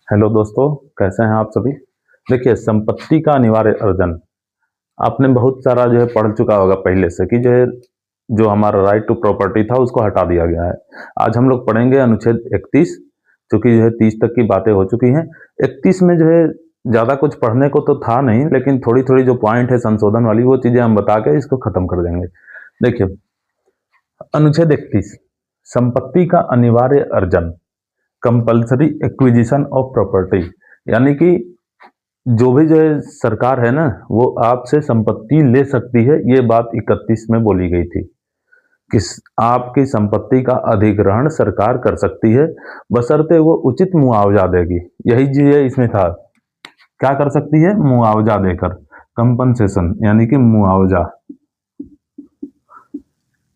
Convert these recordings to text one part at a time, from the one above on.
Hello दोस्तों, कैसे हैं आप सभी। देखिए, संपत्ति का अनिवार्य अर्जन आपने बहुत सारा जो है पढ़ चुका होगा पहले से कि जो हमारा राइट टू प्रॉपर्टी था उसको हटा दिया गया है। आज हम लोग पढ़ेंगे अनुच्छेद 31, चूंकि जो है 30 तक की बातें हो चुकी हैं। 31 में जो है ज़्यादा कुछ पढ़ने को तो था नहीं, लेकिन थोड़ी थोड़ी जो पॉइंट है संशोधन वाली वो चीज़ें हम बता के इसको खत्म कर देंगे। देखिए, अनुच्छेद 31, संपत्ति का अनिवार्य अर्जन, कंपल्सरी एक्विजिशन ऑफ प्रॉपर्टी, यानी कि जो भी जो है सरकार है ना, वो आपसे संपत्ति ले सकती है। ये बात 31 में बोली गई थी कि आपकी संपत्ति का अधिग्रहण सरकार कर सकती है, बशर्ते वो उचित मुआवजा देगी। यही चीज इसमें था, क्या कर सकती है? मुआवजा देकर, कंपनसेशन, यानी कि मुआवजा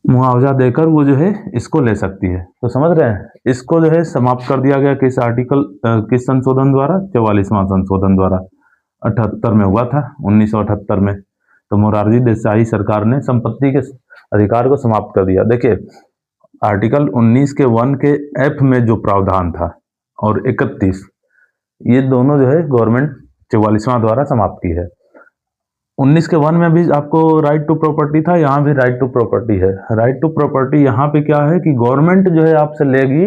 मुआवजा देकर वो जो है इसको ले सकती है। तो समझ रहे हैं, इसको जो है समाप्त कर दिया गया किस आर्टिकल, किस संशोधन द्वारा? 44वां संशोधन द्वारा। 78 में हुआ था, 1978 में। तो मोरारजी देसाई सरकार ने संपत्ति के अधिकार को समाप्त कर दिया। देखिए, आर्टिकल 19 के 1 के एफ में जो प्रावधान था और 31, ये दोनों जो है गवर्नमेंट 44वां द्वारा समाप्त की है। 19 के 1 में भी आपको राइट टू प्रॉपर्टी था, यहाँ भी राइट टू प्रॉपर्टी है। राइट टू प्रॉपर्टी यहाँ पे क्या है कि गवर्नमेंट जो है आपसे लेगी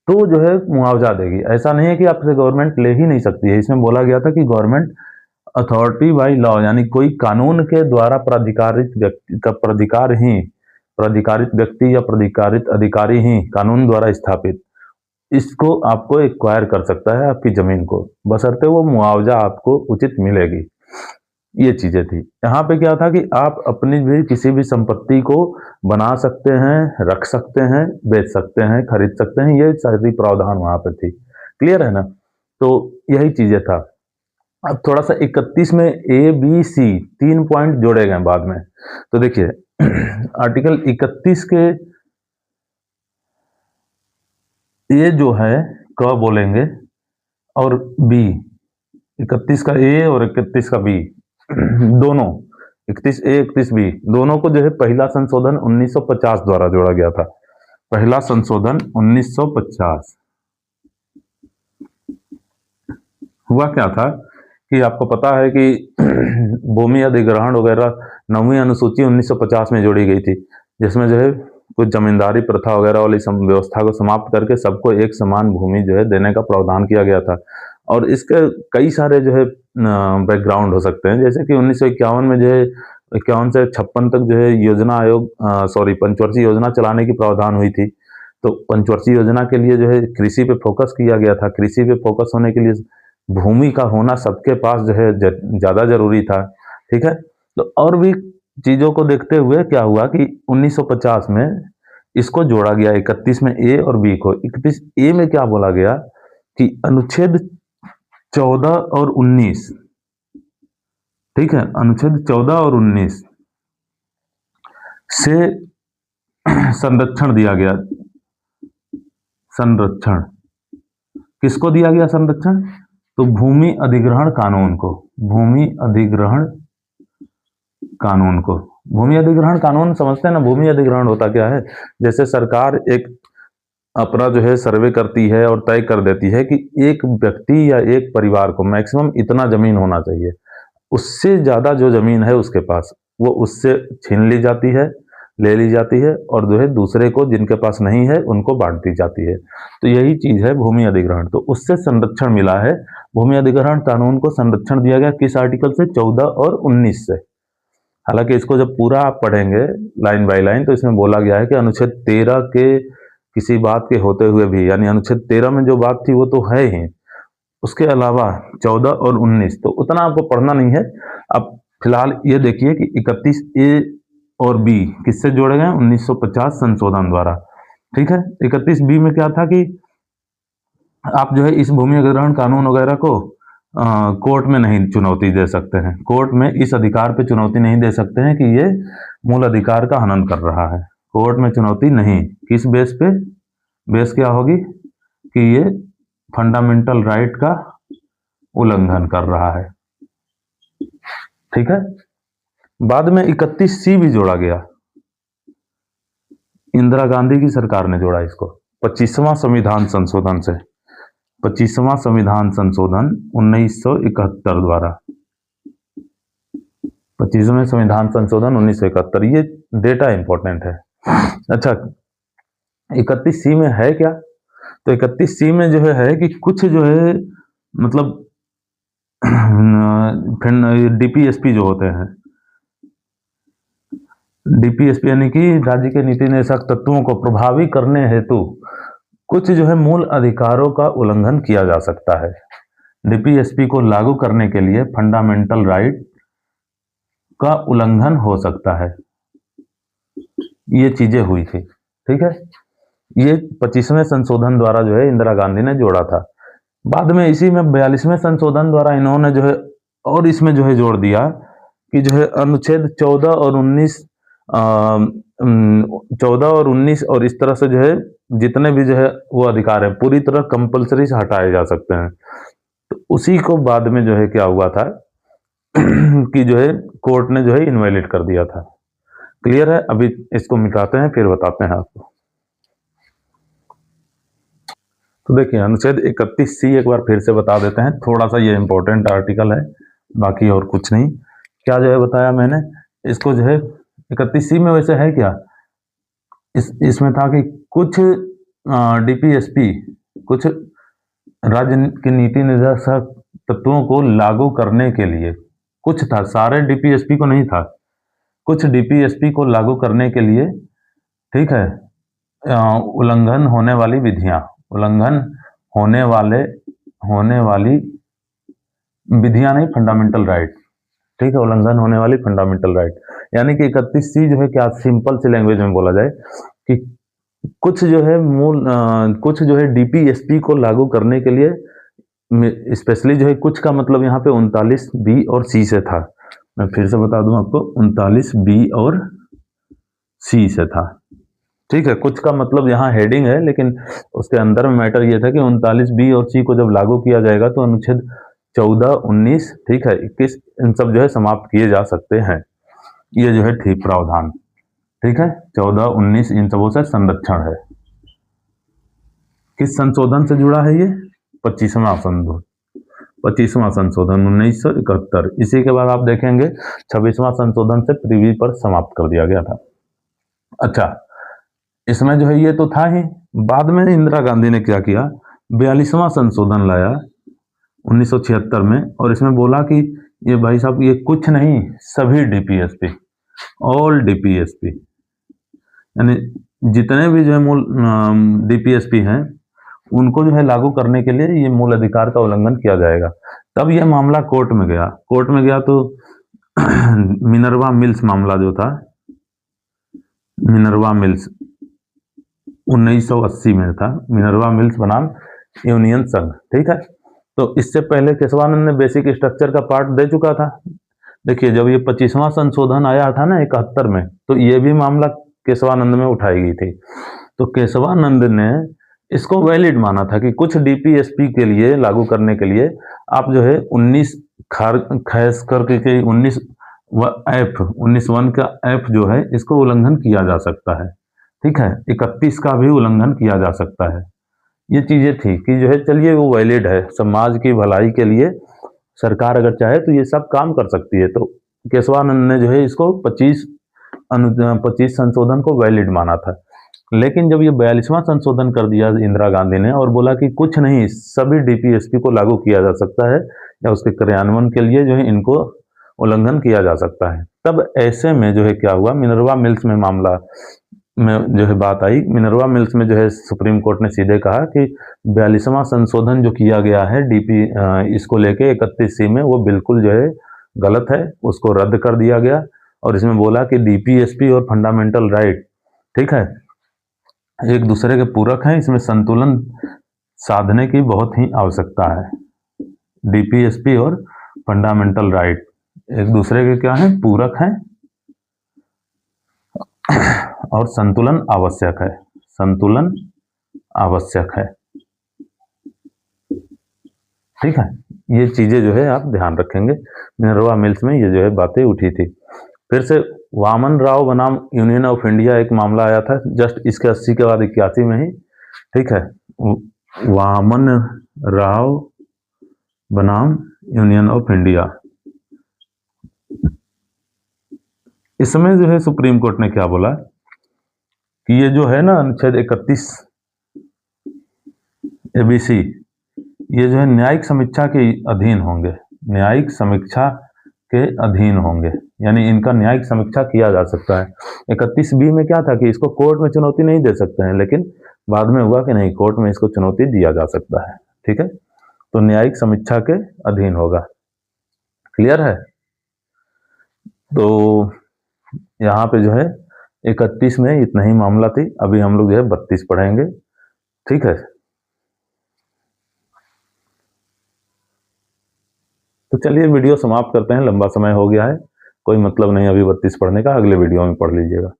तो जो है मुआवजा देगी। ऐसा नहीं है कि आपसे गवर्नमेंट ले ही नहीं सकती है। इसमें बोला गया था कि गवर्नमेंट अथॉरिटी बाई लॉ, यानी कोई कानून के द्वारा प्राधिकारित व्यक्ति का प्राधिकारित व्यक्ति या प्राधिकारित अधिकारी ही कानून द्वारा स्थापित इसको आपको एक्वायर कर सकता है, आपकी जमीन को, बशर्ते वो मुआवजा आपको उचित मिलेगी। ये चीजें थी। यहाँ पे क्या था कि आप अपनी भी किसी भी संपत्ति को बना सकते हैं, रख सकते हैं, बेच सकते हैं, खरीद सकते हैं। ये सारी प्रावधान वहां पे थी। क्लियर है ना? तो यही चीजें था। अब थोड़ा सा 31 में ए बी सी 3 पॉइंट जोड़े गए बाद में। तो देखिए, आर्टिकल 31 के ए जो है क बोलेंगे और बी, 31 का ए और 31 का बी दोनों, 31 ए 31 बी दोनों को जो है पहला संशोधन 1950 द्वारा जोड़ा गया था। पहला संशोधन 1950 हुआ क्या था कि आपको पता है कि भूमि अधिग्रहण वगैरह 9वीं अनुसूची 1950 में जोड़ी गई थी, जिसमें जो है कुछ जमींदारी प्रथा वगैरह वाली व्यवस्था को समाप्त करके सबको एक समान भूमि जो है देने का प्रावधान किया गया था। और इसके कई सारे जो है बैकग्राउंड हो सकते हैं, जैसे कि 1951 में जो है 51 से 56 तक जो है योजना आयोग पंचवर्षीय योजना चलाने की प्रावधान हुई थी। तो पंचवर्षीय योजना के लिए जो है कृषि पे फोकस किया गया था। कृषि पे फोकस होने के लिए भूमि का होना सबके पास जो है ज्यादा जरूरी था। ठीक है, तो और भी चीजों को देखते हुए क्या हुआ कि 1950 में इसको जोड़ा गया 31 में ए और बी को। 31 ए में क्या बोला गया कि अनुच्छेद 14 और 19, ठीक है, अनुच्छेद 14 और 19 से संरक्षण दिया गया। संरक्षण किसको दिया गया? संरक्षण तो भूमि अधिग्रहण कानून को। भूमि अधिग्रहण कानून को, भूमि अधिग्रहण कानून समझते हैं ना? भूमि अधिग्रहण होता क्या है? जैसे सरकार एक अपना जो है सर्वे करती है और तय कर देती है कि एक व्यक्ति या एक परिवार को मैक्सिमम इतना जमीन होना चाहिए, उससे ज्यादा जो जमीन है उसके पास, वो उससे छीन ली जाती है, ले ली जाती है, और जो है दूसरे को जिनके पास नहीं है उनको बांट दी जाती है। तो यही चीज है भूमि अधिग्रहण। तो उससे संरक्षण मिला है। भूमि अधिग्रहण कानून को संरक्षण दिया गया किस आर्टिकल से? 14 और 19 से। हालांकि इसको जब पूरा आप पढ़ेंगे लाइन बाय लाइन तो इसमें बोला गया है कि अनुच्छेद 13 के किसी बात के होते हुए भी, यानी अनुच्छेद 13 में जो बात थी वो तो है ही, उसके अलावा 14 और 19 तो उतना आपको पढ़ना नहीं है। अब फिलहाल ये देखिए कि 31 ए और बी किससे जोड़े गए? 1950 संशोधन द्वारा। ठीक है, 31 बी में क्या था कि आप जो है इस भूमि अधिग्रहण कानून वगैरह को कोर्ट में नहीं चुनौती दे सकते हैं। कोर्ट में इस अधिकार पे चुनौती नहीं दे सकते हैं कि ये मूल अधिकार का हनन कर रहा है। कोर्ट में चुनौती नहीं। किस बेस पे? बेस क्या होगी कि ये फंडामेंटल राइट का उल्लंघन कर रहा है। ठीक है, बाद में 31 सी भी जोड़ा गया। इंदिरा गांधी की सरकार ने जोड़ा इसको 25वां संविधान संशोधन से। 25वां संविधान संशोधन 1971 द्वारा, 25वें संविधान संशोधन 1971, ये डेटा इंपॉर्टेंट है। अच्छा, 31C में है क्या? तो 31C में जो है कि कुछ जो है मतलब डीपीएसपी जो होते हैं, डीपीएसपी यानी कि राज्य के नीति निर्देशक तत्वों को प्रभावी करने हेतु कुछ जो है मूल अधिकारों का उल्लंघन किया जा सकता है। डीपीएसपी को लागू करने के लिए फंडामेंटल राइट का उल्लंघन हो सकता है। ये चीजें हुई थी, ठीक है। ये 25वें संशोधन द्वारा जो है इंदिरा गांधी ने जोड़ा था। बाद में इसी में 42वें संशोधन द्वारा इन्होंने जो है और इसमें जो है जोड़ दिया कि जो है अनुच्छेद 14 और 19 और इस तरह से जो है जितने भी जो है वो अधिकार है पूरी तरह कंपलसरी से हटाए जा सकते हैं। तो उसी को बाद में जो है क्या हुआ था कि जो है कोर्ट ने जो है इनवैलिड कर दिया था। क्लियर है? अभी इसको मिटाते हैं फिर बताते हैं आपको। तो देखिए अनुच्छेद 31C एक बार फिर से बता देते हैं, थोड़ा सा ये इंपॉर्टेंट आर्टिकल है, बाकी और कुछ नहीं। क्या जो है बताया मैंने इसको जो है 31C में वैसे है क्या, इसमें था कि कुछ डीपीएसपी कुछ राज्य के नीति निर्देशक तत्वों को लागू करने के लिए, कुछ था, सारे डीपीएसपी को नहीं था, कुछ डीपीएसपी को लागू करने के लिए, ठीक है, उल्लंघन होने वाली विधियां, उल्लंघन होने वाली विधियां नहीं, फंडामेंटल राइट, ठीक है, उल्लंघन होने वाली फंडामेंटल राइट। यानी कि 31C जो है क्या, सिंपल सी लैंग्वेज में बोला जाए कि कुछ जो है कुछ जो है डीपीएसपी को लागू करने के लिए स्पेशली जो है कुछ का मतलब यहाँ पे 39B और C से था। मैं फिर से बता दूं आपको, 39B और C से था, ठीक है। कुछ का मतलब यहाँ हेडिंग है, लेकिन उसके अंदर में मैटर ये था कि 39B और C को जब लागू किया जाएगा तो अनुच्छेद 14, 19, ठीक है, 21 इन सब जो है समाप्त किए जा सकते हैं। ये जो है ठीक प्रावधान, ठीक है, 14, 19 इन सबों से संरक्षण है। किस संशोधन से जुड़ा है ये? 25वां संशोधन 1971। इसी के बाद आप देखेंगे 26वां संशोधन से प्रीवी पर समाप्त कर दिया गया था। अच्छा, इसमें जो है ये तो था ही, बाद में इंदिरा गांधी ने क्या किया, 42वां संशोधन लाया 1976 में, और इसमें बोला कि ये भाई साहब ये कुछ नहीं, सभी डीपीएसपी, ऑल डीपीएसपी, यानी जितने भी जो है मूल डीपीएसपी हैं उनको जो है लागू करने के लिए ये मूल अधिकार का उल्लंघन किया जाएगा। तब यह मामला कोर्ट में गया तो मिनर्वा मिल्स मामला जो था, मिनर्वा मिल्स 1980 में था, मिनर्वा मिल्स बनाम यूनियन संघ, ठीक है। तो इससे पहले केशवानंद ने बेसिक स्ट्रक्चर का पार्ट दे चुका था। देखिए जब ये 25वां संशोधन आया था ना 71 में, तो ये भी मामला केशवानंद में उठाई गई थी। तो केशवानंद ने इसको वैलिड माना था कि कुछ डीपीएसपी के लिए लागू करने के लिए आप जो है 19 खैस करके 19(1) का F जो है इसको उल्लंघन किया जा सकता है, ठीक है, 31 का भी उल्लंघन किया जा सकता है। ये चीजें थी कि जो है चलिए वो वैलिड है, समाज की भलाई के लिए सरकार अगर चाहे तो ये सब काम कर सकती है। तो केशवानंद ने जो है इसको 25 संशोधन को वैलिड माना था। लेकिन जब ये 42वां संशोधन कर दिया इंदिरा गांधी ने और बोला कि कुछ नहीं, सभी डीपीएसपी को लागू किया जा सकता है या उसके क्रियान्वयन के लिए जो है इनको उल्लंघन किया जा सकता है, तब ऐसे में जो है क्या हुआ, मिनर्वा मिल्स में मामला में जो है बात आई। मिनर्वा मिल्स में जो है सुप्रीम कोर्ट ने सीधे कहा कि 42वां संशोधन जो किया गया है इसको लेके 31C में, वो बिल्कुल जो है गलत है, उसको रद्द कर दिया गया। और इसमें बोला कि डीपीएसपी और फंडामेंटल राइट, ठीक है, एक दूसरे के पूरक हैं, इसमें संतुलन साधने की बहुत ही आवश्यकता है। डीपीएसपी और फंडामेंटल राइट एक दूसरे के क्या हैं, पूरक हैं, और संतुलन आवश्यक है, संतुलन आवश्यक है, ठीक है। ये चीजें जो है आप ध्यान रखेंगे। मिनर्वा मिल्स में ये जो है बातें उठी थी। फिर से वामन राव बनाम यूनियन ऑफ इंडिया एक मामला आया था जस्ट इसके 80 के बाद 81 में ही, ठीक है। वामन राव बनाम यूनियन ऑफ इंडिया। इस समय जो है सुप्रीम कोर्ट ने क्या बोला कि ये जो है ना अनुच्छेद 31 ABC, ये जो है न्यायिक समीक्षा के अधीन होंगे, न्यायिक समीक्षा के अधीन होंगे, यानी इनका न्यायिक समीक्षा किया जा सकता है। 31B में क्या था कि इसको कोर्ट में चुनौती नहीं दे सकते हैं, लेकिन बाद में हुआ कि नहीं, कोर्ट में इसको चुनौती दिया जा सकता है। ठीक है, तो न्यायिक समीक्षा के अधीन होगा। क्लियर है? तो यहाँ पे जो है 31 में इतना ही मामला थी। अभी हम लोग जो है 32 पढ़ेंगे। ठीक है, तो चलिए वीडियो समाप्त करते हैं, लंबा समय हो गया है, कोई मतलब नहीं अभी 32 पढ़ने का, अगले वीडियो में पढ़ लीजिएगा।